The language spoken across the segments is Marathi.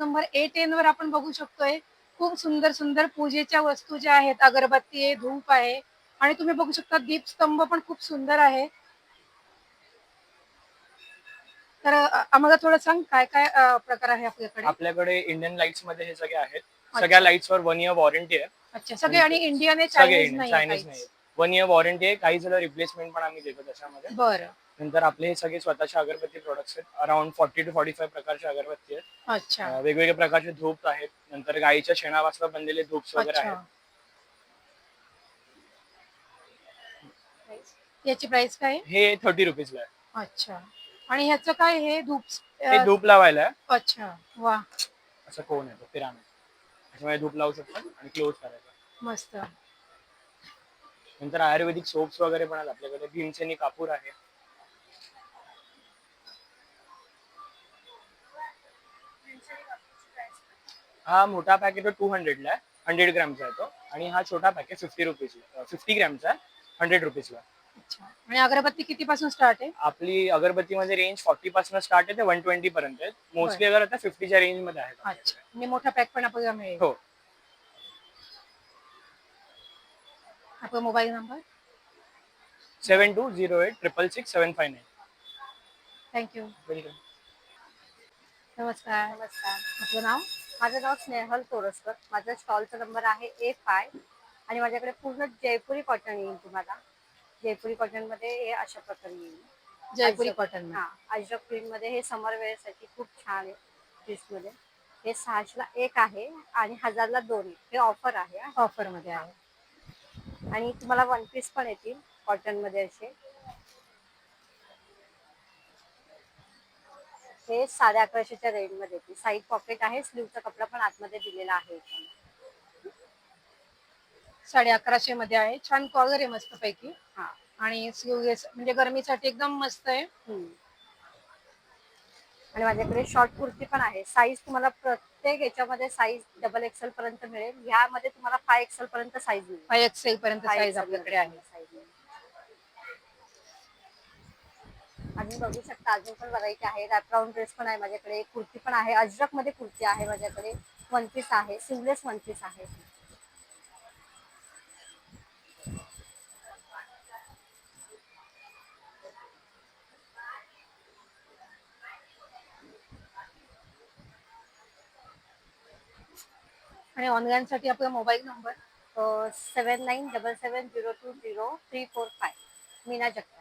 नंबर 8 वर आपण बघू शकतोय खूप सुंदर सुंदर पूजेच्या वस्तू ज्या आहेत, अगरबत्ती आहे, धूप आहे आणि तुम्ही बघू शकता दीपस्तंभ पण खूप सुंदर आहे. तर आम्हाला थोडं सांग काय काय प्रकार आहे आपल्याकडे? आपल्याकडे इंडियन लाईट्स मध्ये हे सगळे आहेत. सगळ्या लाईट्सवर 1 इयर वॉरंटी आहे. अच्छा, सगळे आणि इंडियन आहे, सगळे चायनीज इंडियन, नाहीये चायनीज नाही. काहीच? 1 इयर वॉरंटी आहे. काही झालं रिप्लेसमेंट पण आम्ही देतो त्याच्यामध्ये. बरं. नंतर आपले हे सगळे स्वतःचे अगरबत्ती प्रोडक्ट्स आहेत. अराउंड 40 to 45 प्रकारचे अगरबत्ती आहेत. अच्छा. वेगवेगळ्या प्रकारचे धूप आहेत. नंतर गाईच्या शेणापासून बनलेले धूप्स वगैरे आहेत. याची प्राइस काय आहे? हे 30 रुपीजला आहे. अच्छा. आणि ह्याचं काय हे धूप? हे धूप लावायला आहे. अच्छा. वा. असं कोण आहे तो पिरामिड. त्याच्यामुळे धूप लावू शकतो आणि क्लोज करायचं. मस्त. नंतर आयुर्वेदिक सोप्स वगैरे पण आहेत आपल्याकडे. भीमसेनी कापूर आहे. हा मोठा पॅकेट 200 ला आहे. 100 ग्रॅमचा आहे तो. आणि हा छोटा पॅकेट 50 रुपीजला 50 ग्रॅमचा आहे. 100 रुपीजला. अच्छा. आणि अगरबत्ती कितीपासून स्टार्ट आहे? आपली अगरबत्तीमध्ये रेंज 40 पासून स्टार्ट आहे ते 120 पर्यंत आहे. मोस्टली अगर आता 50च्या रेंज मध्ये आहे. अच्छा. आणि मोठा पॅक पण आपल्याला मिळेल? हो. आपला मोबाईल नंबर? 7208666759. थँक्यू. वेलकम. नमस्कार. नमस्कार. आपलं नाव? माझं नाव स्नेहल तोरसकर. माझा स्टॉलचा नंबर आहे A5 आणि माझ्याकडे पूर्ण जयपुरी कॉटन येईल तुम्हाला. जयपुरी कॉटन मध्ये हे अशा प्रकारे येईल. जयपुरी कॉटन. हा, अजरक प्रिंट मध्ये हे समर वेअर साठी खूप छान आहे. पीस मध्ये हे 600ला 1 आहे आणि 1000ला 2 आहे. हे ऑफर आहे. ऑफर मध्ये आहे. आणि तुम्हाला वन पीस पण येतील कॉटन मध्ये असे. हे 1150च्या रेंज मध्ये येतील. साईड पॉकेट आहे. स्लीवचा कपडा पण आतमध्ये दिलेला आहे. 1150 मध्ये आहे. छान कॉलर आहे मस्त पैकी. हा. आणि स्लीवलेस म्हणजे गरमीसाठी एकदम मस्त आहे. आणि माझ्याकडे शॉर्ट कुर्ती पण आहे. साईज तुम्हाला प्रत्येक याच्यामध्ये साईज डबल एक्सेल पर्यंत मिळेल. ह्यामध्ये तुम्हाला 5XL पर्यंत साईज मिळेल. 5XL पर्यंत साईज आपल्याकडे आहे. अजून बघू शकता, अजून पण व्हरायटी आहे. रॅपराउंड ड्रेस पण आहे माझ्याकडे. कुर्ती पण आहे. अजरक मध्ये कुर्ती आहे माझ्याकडे. वन पीस आहे. सिंगलेस वन पीस आहे. आणि ऑनलाईन साठी आपला mobile number? 7977020345. Meena Jagtap.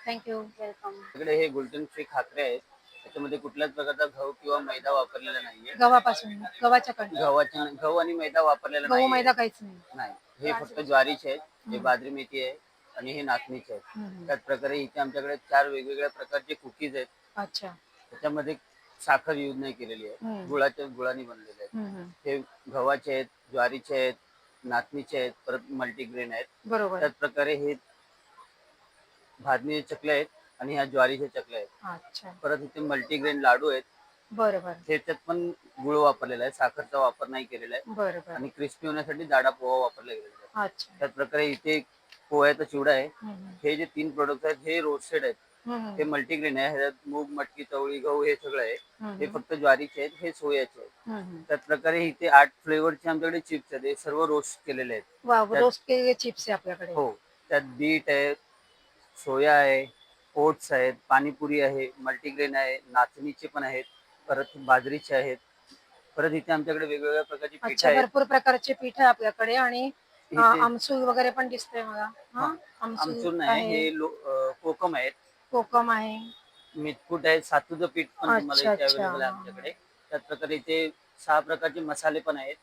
Thank you. Welcome. इकडे हे ग्लुटेन फ्री खाकरे आहेत. त्याच्यामध्ये कुठल्याच प्रकारचा गहू किंवा मैदा वापरलेला नाहीये. गव्हापासून, गव्हाच्या कणकेत. गहू आणि मैदा वापरलेला गहू नाही. मैदा काहीच नाही. हे फक्त ज्वारीचे आहेत. हे बाजरी मेथी आहे आणि हे नाचणीचे आहेत. त्याच प्रकारे इथे आमच्याकडे 4 वेगवेगळ्या प्रकारचे कुकीज आहेत. अच्छा. त्याच्यामध्ये साखर यूज नाही केलेली आहे. गुळाने बनलेले आहेत. हे गव्हाचे आहेत, ज्वारीचे आहेत, नाचणीचे आहेत, परत मल्टीग्रेन आहेत. बरोबर. त्याच प्रकारे हे भाजणीचे चकले आहेत आणि ह्या ज्वारीचे चकले आहेत. अच्छा. परत इथे मल्टीग्रेन लाडू आहेत. बरोबर. त्याच्यात पण गुळ वापरलेला आहे. साखरचा वापर नाही केलेला आहे. बरोबर. आणि क्रिस्पी होण्यासाठी जाडा पोहा वापरला गेलेला आहे. अच्छा. त्याच प्रकारे इथे पोह्याचा चिवडा आहे. हे जे 3 प्रोडक्ट आहेत हे रोस्टेड आहेत. हे मल्टीग्रेन आहे. ह्याच्यात मूग, मटकी, चवळी, गहू हे सगळं आहे. हे फक्त ज्वारीचे आहेत. हे सोयाचे आहेत. त्याच प्रकारे इथे 8 फ्लेवरचे आमच्याकडे चिप्स आहेत. हे सर्व रोस्ट केलेले आहेत. रोस्ट केलेले चिप्स आहे आपल्याकडे. हो. त्यात बीट आहे, सोया आहे, ओट्स आहेत, पाणीपुरी आहे, मल्टीग्रेन आहे, नाचणीचे पण आहेत, परत बाजरीचे आहेत. परत इथे आमच्याकडे वेगवेगळ्या प्रकारची पीठ आहेत. भरपूर प्रकारचे पीठ आहे आपल्याकडे. आणि आमसूल वगैरे पण दिसतंय मला. आमचूर नाही, हे कोकम आहेत. कोकम आहे. मितकूट आहे. सातूचं पीठ पण तुम्हाला इथे अवेलेबल आहे आमच्याकडे. त्याच प्रकारे इथे 6 प्रकारचे मसाले पण आहेत.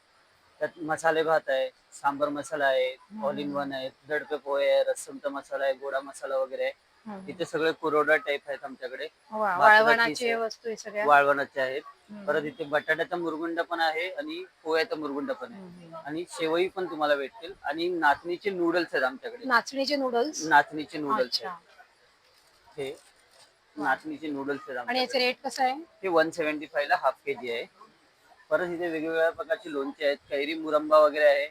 त्यात मसाले भात आहे, सांबर मसाला आहे, ऑल इन वन आहे, दडपे पोहे आहे, रस्समचा मसाला आहे, गोडा मसाला वगैरे आहे. इथे सगळे कुरोडा टाईप आहेत आमच्याकडे. वाळवणाचे वस्तू आहे सगळ्या. वाळवणाचे आहेत. परत इथे बटाट्याचा मुरगुंडा पण आहे आणि पोह्याचा मुरगुंडा पण आहे. आणि शेवई पण तुम्हाला भेटतील. आणि नाचणीचे नूडल्स आहेत आमच्याकडे. नाचणीचे नूडल्स. हे नाचणीचे नूडल्स आहेत. आणि याचे रेट कसं आहे? हे 175 ला हाफ केजी आहे. परत इथे वेगवेगळ्या प्रकारचे लोणचे आहेत. कैरी मुरंबा वगैरे आहे.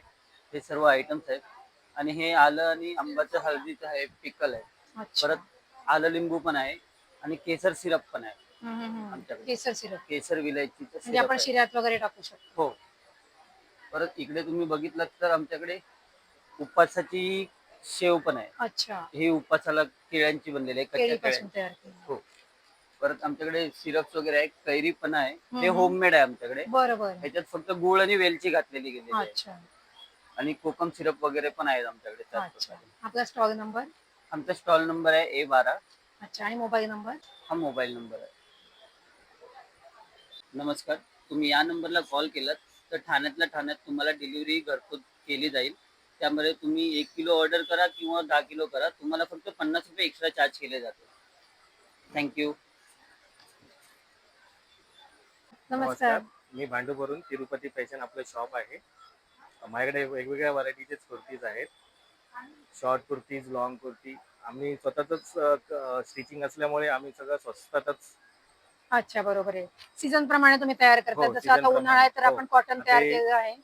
हे सर्व आयटम्स आहेत. आणि हे आलं आणि आंब्याचं हळदीचं आहे, पिकल आहे. परत आलं लिंबू पण आहे आणि केसर सिरप पण आहे. आमच्याकडे. केसर सिरप केसर विलायचीचं म्हणजे सिरप आपण आहे. शिऱ्यात वगैरे टाकू शकतो. हो. परत इकडे तुम्ही बघितलं तर आमच्याकडे उपासाची शेव पण आहे. अच्छा, ही उपासाला केळ्यांची बनलेली आहे, कच्च्या केळीपासून केळ्यांची. तयार केली. हो. परत आमच्याकडे सिरप्स वगैरे आहे, कैरी पण आहे. ते हम्म. होममेड आहे आमच्याकडे. बरं बरं. ह्याच्यात फक्त गुळ आणि वेलची घातलेली गेलेली आहे. अच्छा आणि कोकम सिरप वगैरे पण आहेत आमच्याकडे त्याच अच्छा. प्रकारे. आपला स्टॉल नंबर. आमचा स्टॉल नंबर आहे A12. अच्छा, आणि मोबाईल नंबर. हा मोबाईल नंबर आहे. नमस्कार. तुम्ही या नंबरला कॉल केलात तर ठाण्यातल्या ठाण्यात तुम्हाला डिलिव्हरी घरपोच केली जाईल. त्यामध्ये तुम्ही 1 किलो ऑर्डर करा किंवा 10 किलो करा, तुम्हाला फक्त 50 रुपये एक्स्ट्रा चार्ज केले जातील. थँक्यू. नमस्कार. मी भांडूपवरून तिरुपती फॅशन आपलं शॉप आहे. माझ्याकडे वेगवेगळ्या व्हरायटीचे कुर्तीज आहेत. Short kurtis, long kurti. आम्ही स्वतःच स्टिचिंग असल्यामुळे आम्ही सगळं स्वस्तातच. अच्छा, बरोबर आहे. सीझन प्रमाणे तुम्ही तयार करता. हो, जसं season आता उन्हाळा आहे तर प्रमाणे. हो. आपण कॉटन आता तयार हे केलेलं आहे.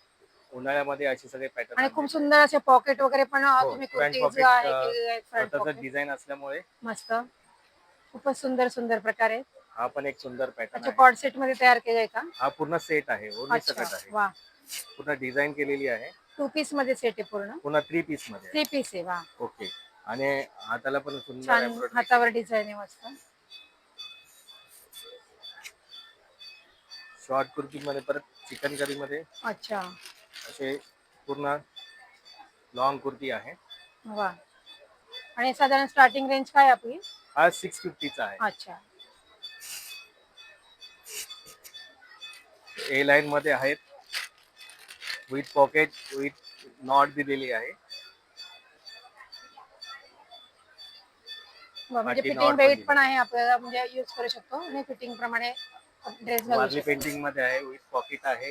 उन्हाळ्यामध्ये असे सगळे पॅटर्न आणि खूप सुंदर असे पॉकेट वगैरे पण हो, तुम्ही फ्रंट कुर्ती पॉकेट आहे केलेले आहेत. फ्रंट स्वतःच पॉकेट डिझाईन असल्यामुळे मस्त. खूपच सुंदर सुंदर प्रकारे. हा पण एक सुंदर पॅटर्न अच्छा, आहे. कॉर्ड सेट मध्ये तयार केलंय का? हा पूर्ण सेट आहे, ओढणी अच्छा, सकट आहे. वा. पूर्ण डिझाईन केलेली आहे. 2 पीस मध्ये सेट आहे पूर्ण. पुन्हा 3 पीस मध्ये 3 पीस आहे, वा. ओके. आणि हाताला पण सुंदर छान एम्ब्रॉयडरी हातावर केलेली. डिझाईन आहे मस्त. शॉर्ट कुर्ती मध्ये परत चिकन करी मध्ये अच्छा, असे पूर्ण लॉंग कुर्ती आहे. वा. आणि साधारण स्टार्टिंग रेंज काय आहे आपली? हा 650 चा आहे. अच्छा, ए लाईन मध्ये आहेत, विथ पॉकेट विथ नॉट दिलेली आहे. वा. म्हणजे बाकी फिटिंग नॉट बेल्ट दिली. पण आहे आपल्याला, म्हणजे यूज करू शकतो आणि फिटिंग प्रमाणे ड्रेस घालू वारली शकतो. पेंटिंग मध्ये आहे, विथ पॉकेट आहे.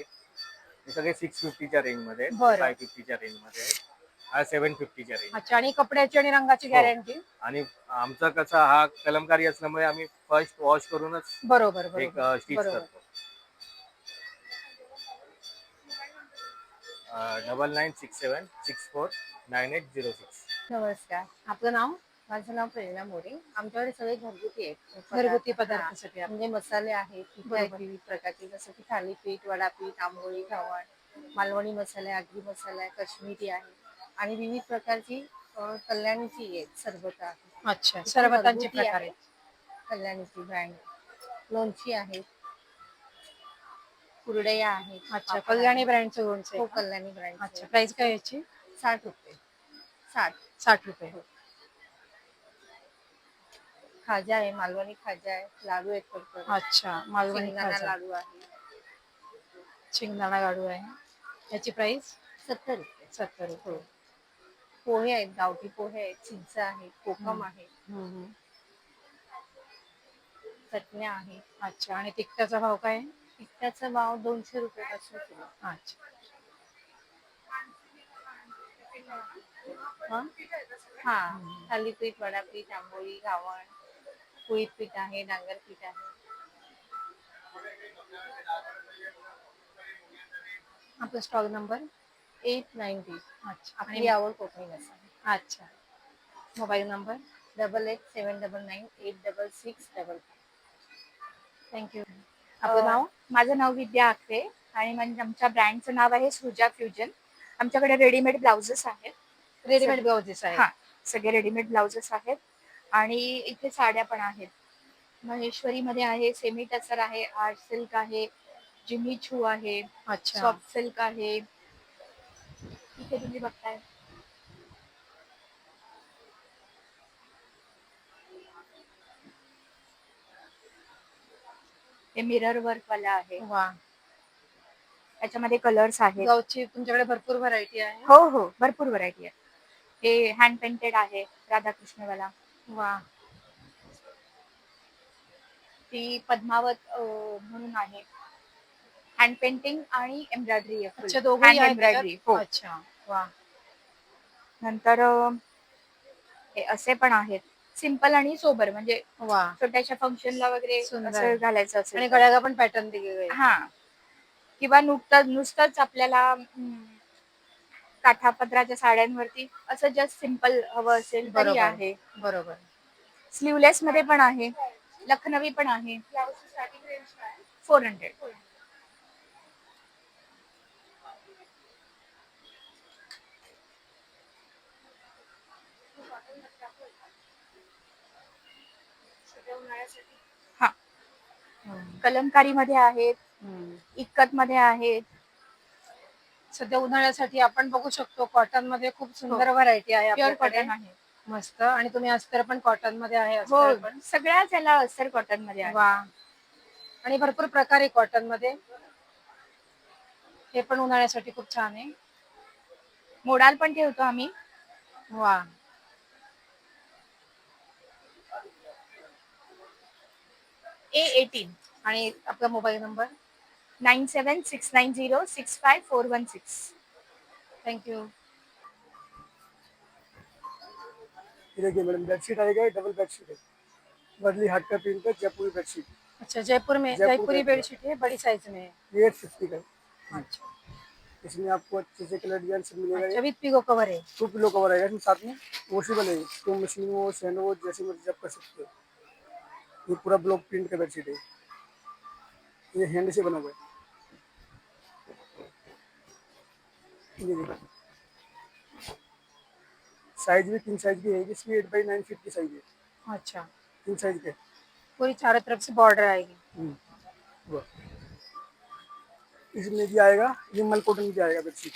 हे सगळे 650 च्या रेंज मध्ये आहेत, बरं. 550 च्या रेंज मध्ये आहेत. हा 750 च्या रेंज. अच्छा, आणि कपड्याची आणि रंगाची हो. गॅरंटी. आणि आमचा कसा हा कलमकारी असल्यामुळे आम्ही फर्स्ट वॉश करूनच बरोबर एक बरोबर स्टिच बरोबर. करतो. 9967649806. नमस्कार. आपलं नाव. माझं नाव प्रेरणा मोरे. आमच्याकडे सगळे घरगुती आहेत. घरगुती हा. पदार्थासाठी आपण. म्हणजे मसाले आहेत, पीठ आहेत बरोबर. विविध प्रकारचे, जसं की थालीपीठ, वडापीठ, आंबोळी, घावण, मालवणी मसाला आहे, आगरी मसाला आहे, काश्मीरी आहे आणि विविध प्रकारची कल्याणीची आहेत, सरबत आहे. अच्छा, सरबतांचे घरगुती प्रकार आहे. आहेत. कल्याणीची ब्रँड, लोणची आहेत, कुरडया आहेत. अच्छा, पापड कल्याणी आहेत. ब्रँडचं लोणचं हो, आहे का? कल्याणी ब्रँड. अच्छा, प्राइस काय याची? 60 रुपये. 60. 60 रुपये. हो. खाजा आहे, मालवणी खाजा आहे, लाडू आहेत कडकड, अच्छा, मालवणी शेंगदाणा खाजा, लाडू आहे. शेंगदाणा लाडू आहे. याची प्राइस 70 रुपये. 70 हो. रुपये. पोहे आहेत, गावठी पोहे आहेत, चिंच आहे, कोकम आहे, हम्म. चटण्या आहे. अच्छा, आणि तिखटाचा भाव काय आहे? तिखटाचा भाव 200 रुपये पासून किलो. अच्छा. हा, थालीपीठ, वडापीठ, आंबोळी, घावण, कुळीत पीठ आहे, डांगर पीठ आहे. आपला स्टॉल नंबर. 890. अच्छा, आपली आणि आवड कोकणी मसाला. अच्छा, मोबाईल नंबर. 8879886655. थँक्यू. आपलं नाव. माझं नाव विद्या आखरे आणि म्हणजे आमच्या ब्रँडचं नाव आहे सृजा फ्युजन. आमच्याकडे रेडीमेड ब्लाउजेस आहेत. रेडीमेड ब्लाउजेस आहे. हा, सगळे रेडीमेड ब्लाउजेस आहेत आणि इथे साड्या पण आहेत. महेश्वरीमध्ये आहे, सेमी टसर आहे, आर्ट सिल्क आहे, जिमी छू आहे, अच्छा, सॉफ्ट सिल्क आहे. इथे तुम्ही बघताय हे मिरर वर्क वाला आहे. वा. त्याच्यामध्ये कलर्स आहेत. ब्लाउजची तुमच्याकडे भरपूर व्हरायटी आहे. हो हो, भरपूर व्हरायटी आहे. हे हँड पेंटेड आहे, राधाकृष्णवाला. वा. ती पद्मावत म्हणून आहे. हँड पेंटिंग आणि एम्ब्रॉयडरी आहे. अच्छा, दोघंही आहेत एम्ब्रॉयडरी. त्याच्यात? हो. अच्छा, वा. नंतर हे असे पण आहेत, सिंपल आणि सोबर, म्हणजे वा, छोट्याशा फंक्शनला वगैरे सुंदर. असं घालायचं असेल आणि तर. गळ्याला पण पॅटर्न दिलेले आहे. हा, किंवा नुसतंच आपल्याला काठापदराच्या साड्यांवरती असं जस्ट सिंपल हवं असेल तरी बरोबर आहे. बरोबर. स्लीवलेस मध्ये पण आहे. लखनवी पण आहे. ब्लाऊजची स्टार्टिंग रेंज काय आहे? 400. सध्या उन्हाळ्यासाठी. हा, कलमकारी मध्ये आहेत, इक्कत मध्ये आहेत. सध्या उन्हाळ्यासाठी आपण बघू शकतो कॉटन मध्ये खूप सुंदर व्हरायटी आहे प्युअर आपल्याकडे. कॉटन आहे. मस्त. आणि तुम्ही अस्तर पण कॉटन मध्ये आहे. हो, अस्तर पण सगळ्याच याला अस्तर कॉटन मध्ये आहे. वा. आणि भरपूर प्रकार आहे कॉटन मध्ये. हे पण उन्हाळ्यासाठी खूप छान आहे. मोडाल पण ठेवतो आम्ही. वा. A18 आणि आपला मोबाईल नंबर. 9769065416. थँक्यू. ये देखिए मैडम, बेडशीट आएगा, ये डबल बेडशीट है, वर्ली हाट का प्रिंट है, जयपुरी बेडशीट, अच्छा, जयपुर में जयपुर जयपुरी में। बेडशीट है, बड़ी साइज में है। ये 850 का है। अच्छा इसमें आपको अच्छे से कलर डिजाइन सब मिलेगा। अच्छा, ये विथ पिको कवर है। 2 किलो कवर आएगा इसमें, साथ में वॉशेबल है, तो मशीन हो सैंड हो जैसे मर्जी आप कर सकते हो। ये पूरा ब्लॉक प्रिंट का बेडशीट है, ये हैंड से बना हुआ है। ये देखिए साइज भी 3 साइज की है, इसमें 8x9 फीट की साइज है, अच्छा, 3 साइज के। पूरी चारों तरफ से बॉर्डर आएगी। वाह। इसमें भी आएगा, ये मल कॉटन की आएगा बेडशीट।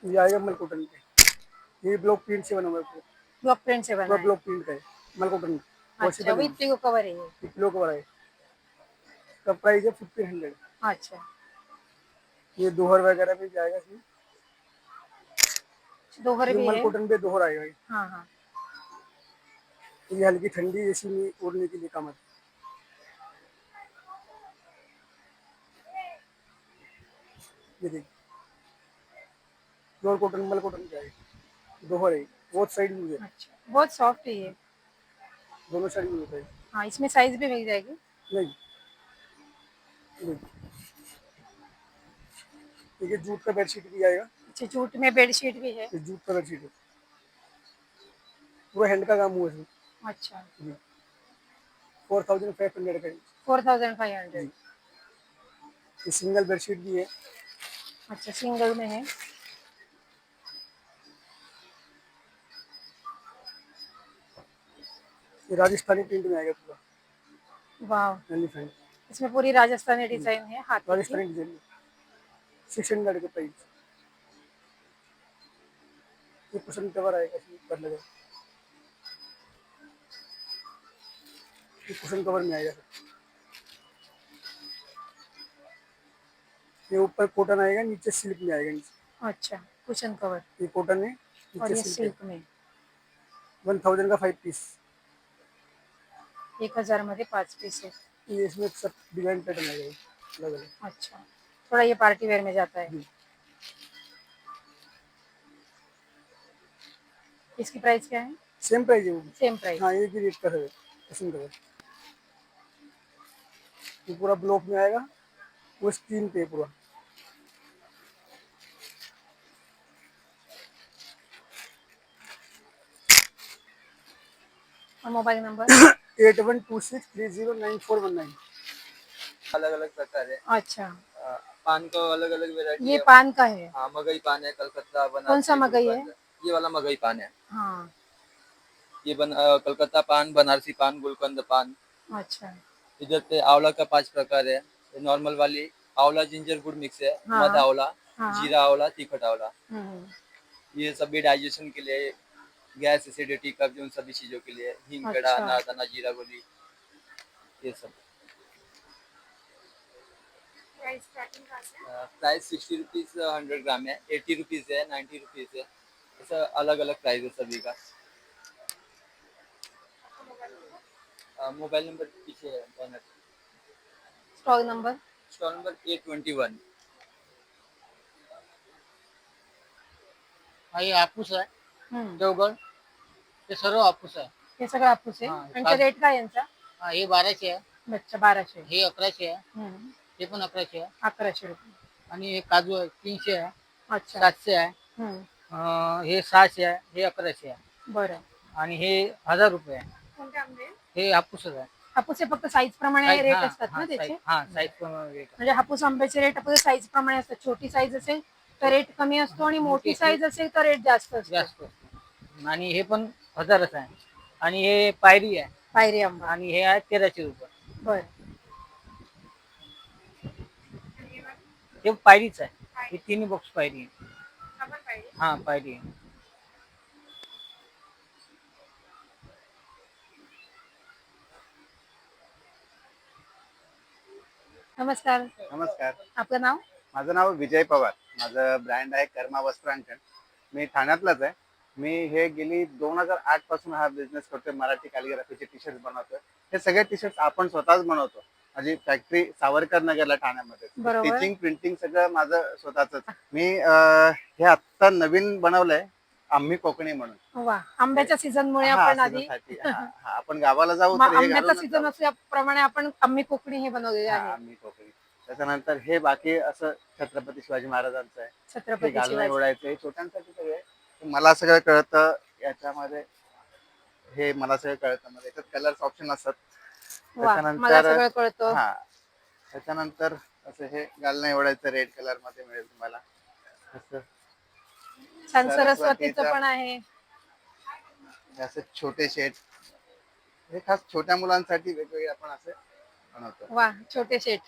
ये आएगा मल कॉटन के, ये ब्लॉक प्रिंट से बना हुआ है पूरा, ब्लॉक प्रिंट से बना पूरा है। ब्लॉक प्रिंट का है, मल कॉटन। अच्छा, विथ पिको कवर है ये। किलो कवर है, इसका प्राइस है 1500। अच्छा, ये दोहर वगैरह भी जाएगा इसमें, दोहर ये भी मल है। कॉटन पे दोहर आएगा ये। हाँ हाँ। ये हल्की ठंडी एसी में ओढ़ने के लिए काम आता है। ये देखिए प्योर कॉटन मल कॉटन की आएगी, दोहर है, बहुत साइड यूज है, अच्छा, बहुत सॉफ्ट है ये। दोनों साइड यूज होता है। हाँ, इसमें साइज भी मिल जाएगी। नहीं देखिए जूट का बेडशीट भी आएगा, अच्छा, जूट में बेडशीट भी है। ये जूट का बेडशीट है, पूरा हैंड का काम हुआ है इसमें। अच्छा, 4500 का है। 4500। ये सिंगल बेडशीट भी है, अच्छा, सिंगल में है। ये राजस्थानी प्रिंट में आएगा पूरा, वाह, एलिफेंट इसमें पूरी राजस्थानी डिजाइन है हाथी की। राजस्थानी डिजाइन 600 का प्राइस। ये कुशन कवर आएगा इसमें ऊपर लगा, ये कुशन कवर में आएगा। ये ऊपर कॉटन आएगा, नीचे सिल्क में आएगा नीचे। अच्छा, कुशन कवर। ये कॉटन है, और नीचे ये सिल्क सिल्क में। है। 1000 का 5 पीस। 1000 मध्ये 5 पीस है। ये इसमें सब डिजाइन पैटर्न आएगा अलग अलग। अच्छा, थोड़ा ये पार्टी वेयर में जाता है। जी। इसकी प्राइस क्या है? सेम प्राइस है वो भी। Same price. हाँ, एक ही रेट का है कुशन कवर। ये पूरा ब्लॉक में आएगा, वो स्क्रीन पे पूरा। और मोबाइल नंबर। 8126309419। अलग अलग प्रकार है। अच्छा, पान का अलग अलग वेरायटी ये है। पान का है। हाँ, मगई पान है, कलकत्ता बनारसी। कौन सा मगई है? ये वाला मगई पान है। हाँ, ये कलकत्ता पान, बनारसी पान, गुलकंद पान। अच्छा। इधर पे आंवला का 5 प्रकार है। नॉर्मल वाली आंवला जिंजर गुड़ मिक्स है, हाँ। मध आंवला, हाँ। जीरा आंवला, तीखट आंवला। हम्म, ये सभी डाइजेशन के लिए, गैस एसिडिटी कब्ज उन सभी चीजों के लिए। हींग पेड़ा, अच्छा। नादाना, जीरा गोली, ये सब। प्राइस 60 रुपीज 100 ग्राम है, 80 रुपीज है, 90 रुपीज है। ऐसा अलग अलग प्राइस है सभी का। मोबाइल नंबर पीछे है banner. Stall number. Stall number 821। हा हे हापूस आहे देवगड, हे सर्व हापूस आहे. हे सगळं हापूस आहे. हा, यांचा रेट काय यांचा? हा हे 1200 आहे, अच्छा 1200. हे 1100 आहे, हम्म. हे पण 1100 आहे 1100 रुपये. आणि हे काजू आहे 300 आहे, अच्छा. 700 आहे, हम्म. हे 600 आहे, हे 1100 आहे बरं. आणि हे 1000 रुपये आहे. कोणते आंबे? हे हापूसच आहे. हापूस हे फक्त साईज प्रमाणे Size- रेट हा, असतात हा, ना size- त्याचे? हा साईज प्रमाणे rate आहे. म्हणजे हापूस आंब्याचे रेट आपल्या साईज प्रमाणे असतात. छोटी साईज असेल तर रेट कमी असतो आणि मोठी मोठी- साईज असेल तर रेट जास्त असतो. जास्त असतो. आणि हे पण 1000च आहे आणि हे पायरी आहे पायरी आंबा. आणि हे आहे 1300 रुपये. बर. हे पायरीच आहे. हे तिन्ही बॉक्स पायरी आहे. हा पायरी आहे. नमस्कार. नमस्कार, आपलं नाव? माझं नाव विजय पवार. माझं ब्रँड आहे कर्मा वस्त्रांकन. मी ठाण्यातलाच आहे. मी हे गेली 2008 पासून हा बिझनेस करतोय. मराठी कॅलिग्राफीचे टी शर्ट बनवतोय. हे सगळे टी शर्ट आपण स्वतःच बनवतो. माझी फॅक्टरी सावरकर नगरला ठाण्यामध्ये. बरोबर. स्टिचिंग प्रिंटिंग सगळं माझं स्वतःच. मी हे आता नवीन बनवलंय आम्ही कोकणी म्हणून. वा, आंब्याच्या सीझन मुळे हा, आपण आधी सीझनसाठी. हा, आपण गावाला जाऊ तर हे आंब्याचा घालूनच सीझन जाऊ. असल्याप्रमाणे आपण आम्ही कोकणी हे बनवलेले हा, आहे. आम्ही कोकणी. त्याच्यानंतर हे बाकी असं छत्रपती शिवाजी महाराजांचं आहे. हे छत्रपती घालणं शिवाजी. एवढायचं हे छोट्यांसाठी सगळे आहे. मला सगळं कळतं याच्यामध्ये. हे मला सगळं कळतं. मला याच्यात कलर्स ऑप्शन असतात. वा, मला सगळं कळतं. हा, त्याच्यानंतर असं हे घालणं एवढायचं रेड कलर मध्ये मिळेल तुम्हाला. असं छान सरस्वतीचं सरस्वतीचं पण आहे. हे असे छोटे शेड. हे खास छोट्या मुलांसाठी वेगवेगळे आपण असे बनवतो. वा, छोटे शेट.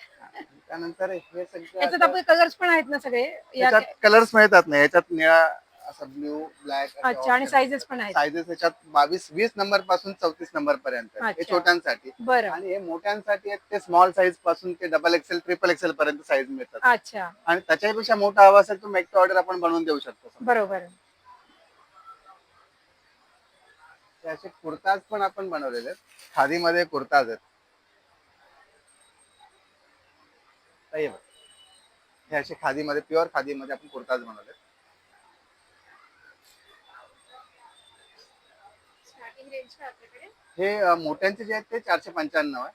त्यानंतर हे सगळं याच्यात असं- आपले कलर्स पण आहेत ना सगळे? याच्यात कलर्स मिळतात ना. याच्यात निळा असा ब्ल्यू ब्लॅक. अच्छा, आणि साईजेस पण आहेत. सायझेस याच्यात 20 नंबर पासून 34 नंबर पर्यंत आहे. हे अच्छा. छोट्यांसाठी. बरं. आणि हे मोठ्यांसाठी आहेत ते स्मॉल साईज पासून ते डबल एक्सेल ट्रिपल एक्सेल पर्यंत साईज मिळतात. अच्छा, आणि त्याच्यापेक्षा मोठा हवा असेल तो मेक टू ऑर्डर आपण बनवून देऊ शकतो. बरोबर. ते असे कुर्ताज पण आपण बनवलेले आहेत. खादीमध्ये कुर्ताज आहेत. हे बघ. हे असे खादीमध्ये प्युअर खादीमध्ये आपण कुर्ताज बनवले. हे मोठ्यांचे जे आहेत ते 495 आहे.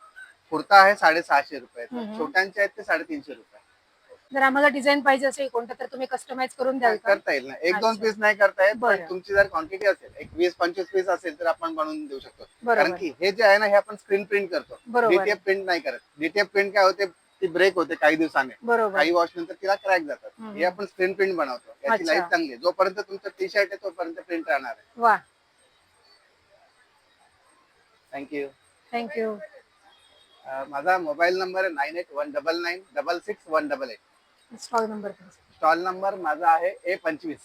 कुर्ता आहे 650 रुपये. छोट्यांचे आहेत ते 350 रुपये. जर आम्हाला डिझाईन पाहिजे असेल कोणतं तर तुम्ही कस्टमाइज करून द्याल का? करता येईल ना. 1-2 अच्छा. पीस नाही करता येत. पण बरं. तुमची जर क्वांटिटी असेल एक 20-25 पीस असेल तर आपण बनवून देऊ शकतो. बरोबर. कारण की हे जे आहे ना हे आपण स्क्रीन प्रिंट करतो. बरोबर. डीटीएफ प्रिंट नाही करत. डीटीएफ प्रिंट काय होते ती ब्रेक होते काही दिवसाने. बरोबर. काही वॉश नंतर तिला क्रॅक जातात. हे आपण स्क्रीन प्रिंट बनवतो. याची अच्छा. लाईफ चांगली आहे. जोपर्यंत तुमचं टी शर्ट आहे तोपर्यंत प्रिंट राहणार आहे. वा, थँक्यू. थँक्यू. माझा मोबाईल नंबर आहे 9819996618. Stall number. स्टॉल नंबर माझा आहे A25.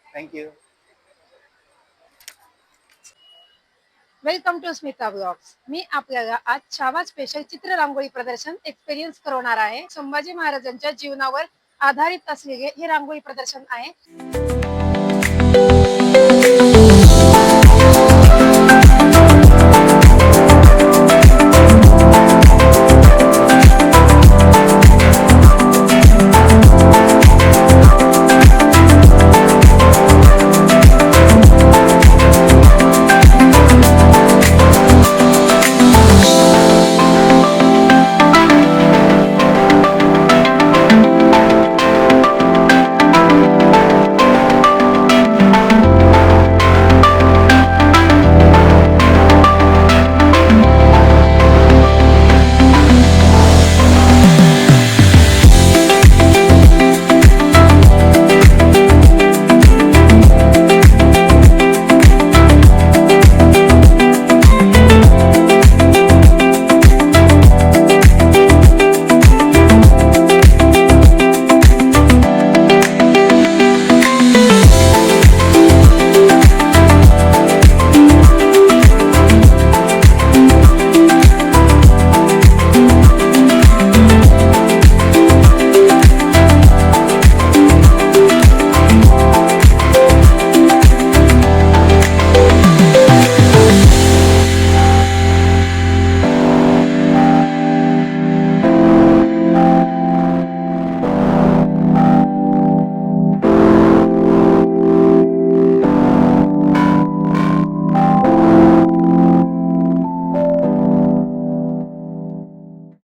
Thank you. Welcome to Smita blogs. मी आपल्याला आज छावा स्पेशल चित्र रांगोळी प्रदर्शन एक्सपिरियन्स करवणार आहे. संभाजी महाराजांच्या जीवनावर आधारित असलेले हे रांगोळी प्रदर्शन आहे.